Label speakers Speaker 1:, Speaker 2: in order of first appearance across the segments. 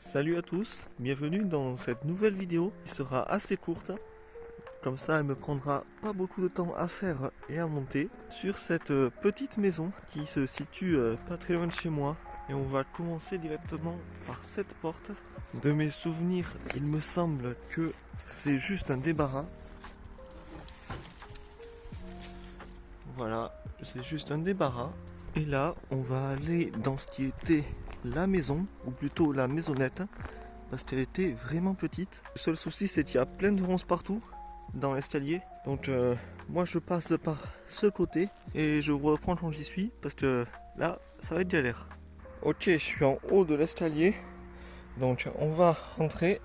Speaker 1: Salut à tous, bienvenue dans cette nouvelle vidéo qui sera assez courte. Comme ça, elle me prendra pas beaucoup de temps à faire et à monter sur cette petite maison qui se situe pas très loin de chez moi. Et on va commencer directement par cette porte. De mes souvenirs, il me semble que c'est juste un débarras. Voilà, c'est juste un débarras. Et là, on va aller dans ce qui était la maison, ou plutôt la maisonnette, parce qu'elle était vraiment petite. Le seul souci, c'est qu'il y a plein de ronces partout dans l'escalier. Donc moi, je passe par ce côté et je reprends quand j'y suis, parce que là, ça va être galère. Ok, je suis en haut de l'escalier, donc on va rentrer.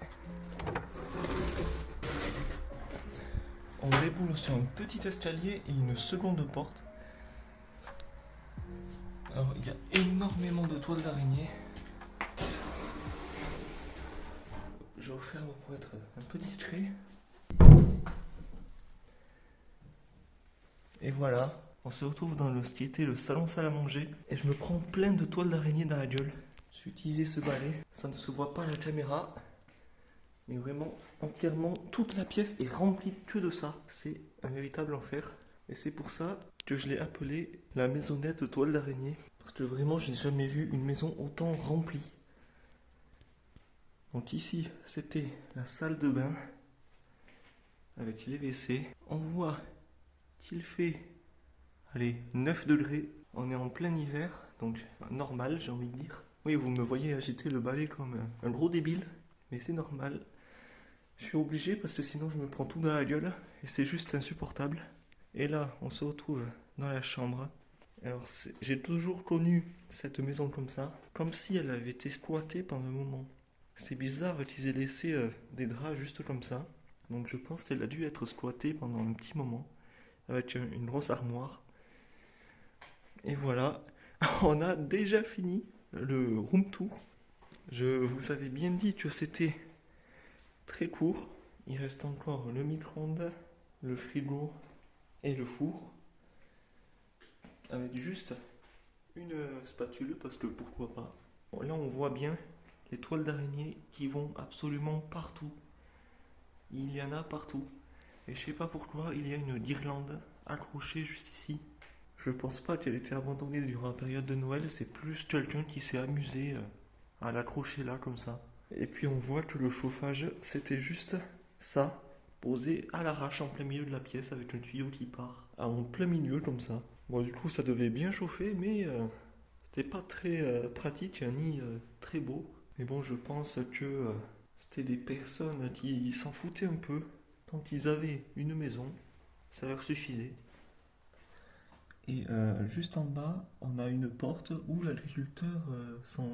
Speaker 1: On déboule sur un petit escalier et une seconde porte. Alors, il y a énormément de toiles d'araignée. Je referme pour être un peu discret. Et voilà, on se retrouve dans ce qui était le salon salle à manger. Et je me prends plein de toiles d'araignée dans la gueule. Je vais utiliser ce balai. Ça ne se voit pas à la caméra. Mais vraiment, entièrement, toute la pièce est remplie que de ça. C'est un véritable enfer. Et c'est pour ça que je l'ai appelée la maisonnette de toiles d'araignée. Parce que vraiment, j'ai jamais vu une maison autant remplie. Donc ici, c'était la salle de bain. Avec les WC. On voit qu'il fait, allez, 9 degrés. On est en plein hiver, donc normal, j'ai envie de dire. Oui, vous me voyez agiter le balai comme un gros débile, mais c'est normal. Je suis obligé parce que sinon je me prends tout dans la gueule et c'est juste insupportable. Et là, on se retrouve dans la chambre. Alors, j'ai toujours connu cette maison comme ça, comme si elle avait été squattée pendant un moment. C'est bizarre qu'ils aient laissé des draps juste comme ça. Donc je pense qu'elle a dû être squattée pendant un petit moment, avec une grosse armoire. Et voilà, on a déjà fini le room tour. Je vous avais bien dit que c'était très court. Il reste encore le micro-ondes, le frigo et le four. Avec juste une spatule, parce que pourquoi pas. Bon, là on voit bien les toiles d'araignée qui vont absolument partout. Il y en a partout. Et je sais pas pourquoi, il y a une guirlande accrochée juste ici. Je pense pas qu'elle était abandonnée durant la période de Noël, c'est plus quelqu'un qui s'est amusé à l'accrocher là comme ça. Et puis on voit que le chauffage, c'était juste ça, posé à l'arrache en plein milieu de la pièce avec un tuyau qui part en plein milieu comme ça. Bon, du coup ça devait bien chauffer, mais c'était pas très pratique ni très beau. Mais bon, je pense que c'était des personnes qui s'en foutaient un peu. Tant qu'ils avaient une maison, ça leur suffisait. Et juste en bas, on a une porte où l'agriculteur s'en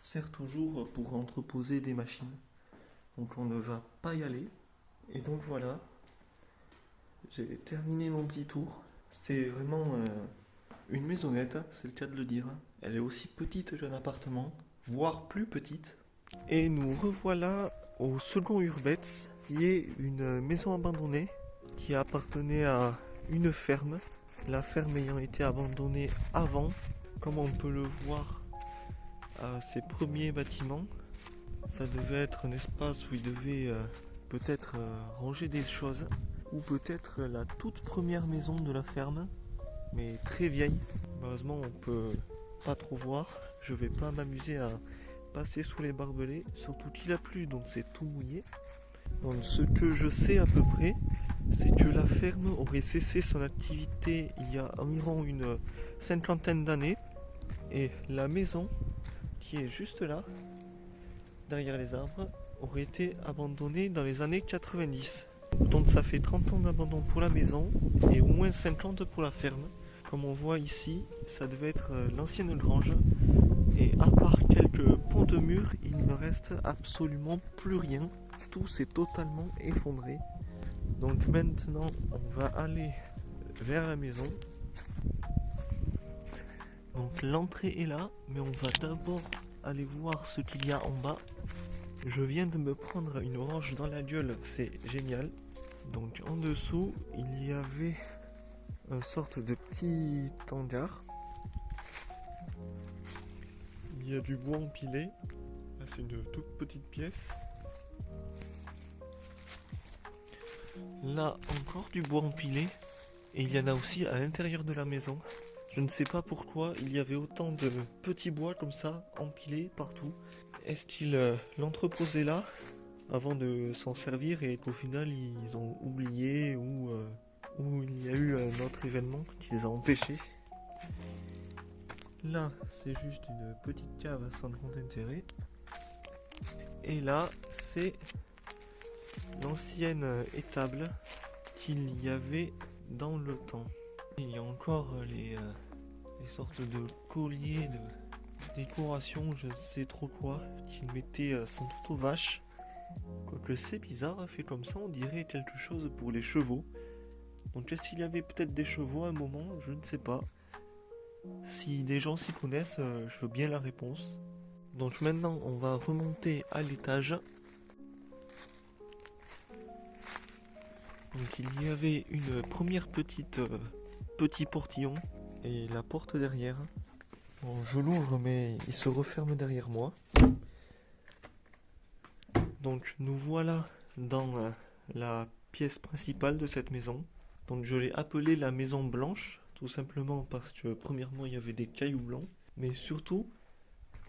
Speaker 1: sert toujours pour entreposer des machines. Donc on ne va pas y aller. Et donc voilà, j'ai terminé mon petit tour. C'est vraiment une maisonnette, c'est le cas de le dire. Elle est aussi petite qu'un appartement, voire plus petite. Et nous revoilà au second Urbex, qui est une maison abandonnée qui appartenait à une ferme. La ferme ayant été abandonnée avant, comme on peut le voir à ses premiers bâtiments. Ça devait être un espace où il devait peut-être ranger des choses, ou peut-être la toute première maison de la ferme, mais très vieille. Malheureusement, on peut pas trop voir. Je vais pas m'amuser à passer sous les barbelés, surtout qu'il a plu, donc c'est tout mouillé. Donc ce que je sais à peu près, c'est que la ferme aurait cessé son activité il y a environ une cinquantaine d'années, et la maison qui est juste là, derrière les arbres, aurait été abandonnée dans les années 90. Donc ça fait 30 ans d'abandon pour la maison et au moins 50 pour la ferme. Comme on voit ici, ça devait être l'ancienne grange, et à part quelques ponts de murs, il ne reste absolument plus rien. Tout s'est totalement effondré. Donc maintenant, on va aller vers la maison. Donc l'entrée est là, mais on va d'abord aller voir ce qu'il y a en bas. Je viens de me prendre une orange dans la gueule, c'est génial. Donc en dessous, il y avait une sorte de petit hangar. Il y a du bois empilé. Là, c'est une toute petite pièce. Là, encore du bois empilé. Et il y en a aussi à l'intérieur de la maison. Je ne sais pas pourquoi il y avait autant de petits bois comme ça, empilés partout. Est-ce qu'ils l'entreposaient là avant de s'en servir et qu'au final ils ont oublié ou il y a eu un autre événement qui les a empêchés? Là, c'est juste une petite cave sans grand intérêt. Et là, c'est l'ancienne étable qu'il y avait dans le temps. Il y a encore les sortes de colliers de décoration, je ne sais trop quoi, qu'ils mettaient sans doute aux vaches. Quoique c'est bizarre, fait comme ça, on dirait quelque chose pour les chevaux. Donc est-ce qu'il y avait peut-être des chevaux à un moment? Je ne sais pas. Si des gens s'y connaissent, je veux bien la réponse. Donc maintenant, on va remonter à l'étage. Donc il y avait une première petit portillon et la porte derrière. Bon, je l'ouvre mais il se referme derrière moi. Donc nous voilà dans la pièce principale de cette maison. Donc je l'ai appelée la maison blanche, tout simplement parce que premièrement il y avait des cailloux blancs, mais surtout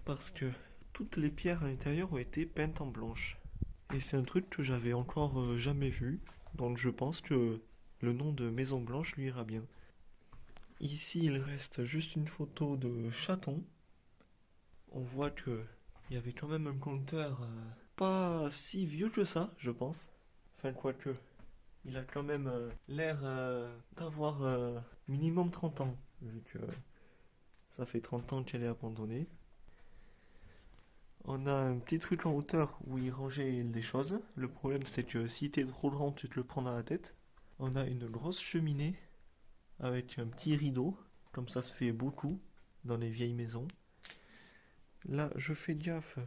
Speaker 1: parce que toutes les pierres à l'intérieur ont été peintes en blanche. Et c'est un truc que j'avais encore jamais vu, donc je pense que le nom de maison blanche lui ira bien. Ici il reste juste une photo de chaton. On voit que il y avait quand même un compteur pas si vieux que ça, je pense. Enfin, quoique, il a quand même l'air d'avoir minimum 30 ans, vu que ça fait 30 ans qu'elle est abandonnée. On a un petit truc en hauteur où il rangeait des choses. Le problème, c'est que si t'es trop grand, tu te le prends dans la tête. On a une grosse cheminée avec un petit rideau, comme ça se fait beaucoup dans les vieilles maisons. Là, je fais gaffe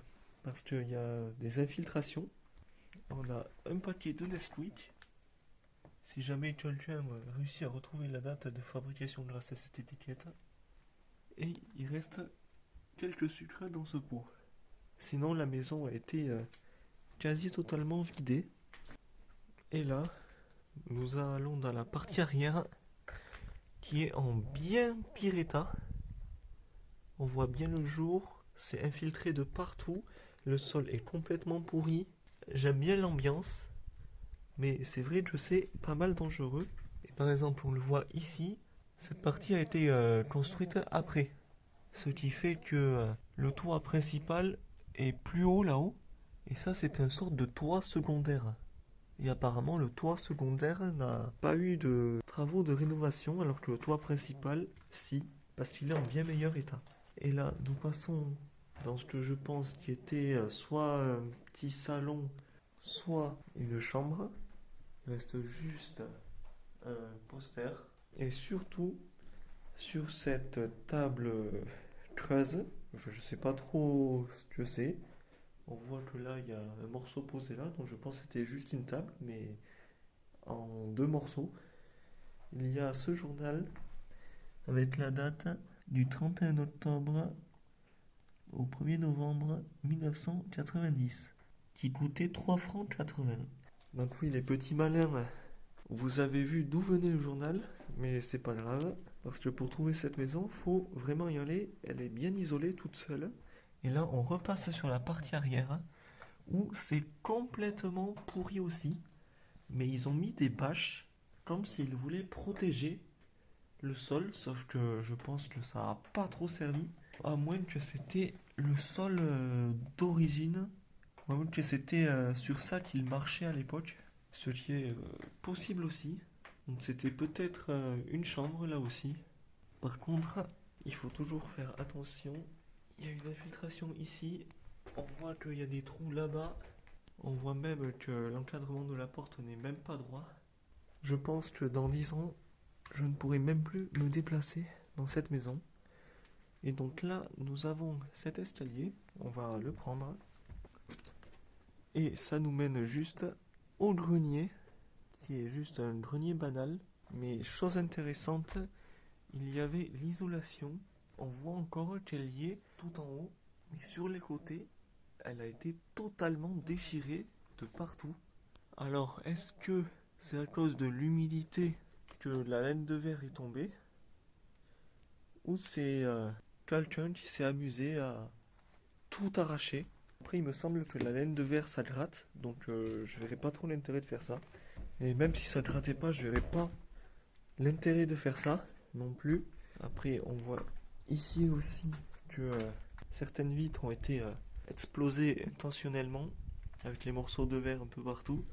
Speaker 1: parce qu'il y a des infiltrations. On a un paquet de Nesquik. Si jamais quelqu'un réussit à retrouver la date de fabrication grâce à cette étiquette. Et il reste quelques sucres dans ce pot. Sinon, la maison a été quasi totalement vidée. Et là, nous allons dans la partie arrière qui est en bien pire état. On voit bien le jour, c'est infiltré de partout. Le sol est complètement pourri. J'aime bien l'ambiance, mais c'est vrai que c'est pas mal dangereux. Et par exemple, on le voit ici, cette partie a été construite après. Ce qui fait que le toit principal est plus haut là-haut. Et ça, c'est une sorte de toit secondaire. Et apparemment, le toit secondaire n'a pas eu de travaux de rénovation, alors que le toit principal, si, parce qu'il est en bien meilleur état. Et là, nous passons dans ce que je pense qui était soit un petit salon, soit une chambre. Il reste juste un poster. Et surtout, sur cette table creuse, je sais pas trop ce que c'est. On voit que là, il y a un morceau posé là, donc je pense que c'était juste une table, mais en deux morceaux. Il y a ce journal avec la date du 31 octobre au 1er novembre 1990, qui coûtait 3 francs 80. Donc oui, les petits malins, vous avez vu d'où venait le journal, mais c'est pas grave, parce que pour trouver cette maison, faut vraiment y aller, elle est bien isolée toute seule. Et là, on repasse sur la partie arrière, où c'est complètement pourri aussi, mais ils ont mis des bâches, comme s'ils voulaient protéger le sol, sauf que je pense que ça n'a pas trop servi, à moins que c'était le sol d'origine, à moins que c'était sur ça qu'il marchait à l'époque, ce qui est possible aussi. Donc c'était peut-être une chambre là aussi. Par contre, il faut toujours faire attention, il y a une infiltration ici, on voit qu'il y a des trous là-bas, on voit même que l'encadrement de la porte n'est même pas droit. Je pense que dans 10 ans, je ne pourrai même plus me déplacer dans cette maison. Et donc là, nous avons cet escalier. On va le prendre. Et ça nous mène juste au grenier, qui est juste un grenier banal. Mais chose intéressante, il y avait l'isolation. On voit encore qu'elle y est tout en haut. Mais sur les côtés, elle a été totalement déchirée de partout. Alors, est-ce que c'est à cause de l'humidité que la laine de verre est tombée? Ou c'est quelqu'un qui s'est amusé à tout arracher? Après, il me semble que la laine de verre, ça gratte, donc je verrais pas trop l'intérêt de faire ça. Et même si ça grattait pas, je verrais pas l'intérêt de faire ça non plus. Après, on voit ici aussi que certaines vitres ont été explosées intentionnellement, avec les morceaux de verre un peu partout.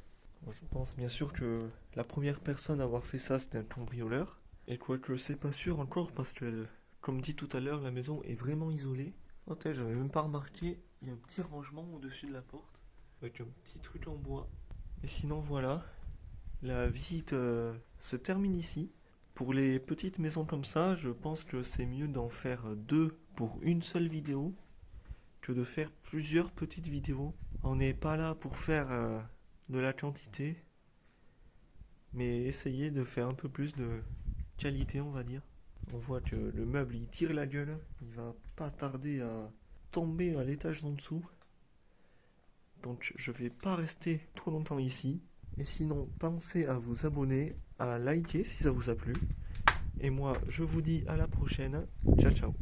Speaker 1: Moi, je pense bien sûr que la première personne à avoir fait ça, c'était un cambrioleur. Et quoique c'est pas sûr encore, parce que, comme dit tout à l'heure, la maison est vraiment isolée. Oh, j'avais même pas remarqué, il y a un petit rangement au-dessus de la porte, avec un petit truc en bois. Et sinon, voilà, la visite se termine ici. Pour les petites maisons comme ça, je pense que c'est mieux d'en faire deux pour une seule vidéo que de faire plusieurs petites vidéos. On n'est pas là pour faire de la quantité, mais essayer de faire un peu plus de qualité, on va dire. On voit que le meuble il tire la gueule, il va pas tarder à tomber à l'étage d'en dessous. Donc je vais pas rester trop longtemps ici. Et sinon, pensez à vous abonner, à liker si ça vous a plu. Et moi, je vous dis à la prochaine. Ciao, ciao.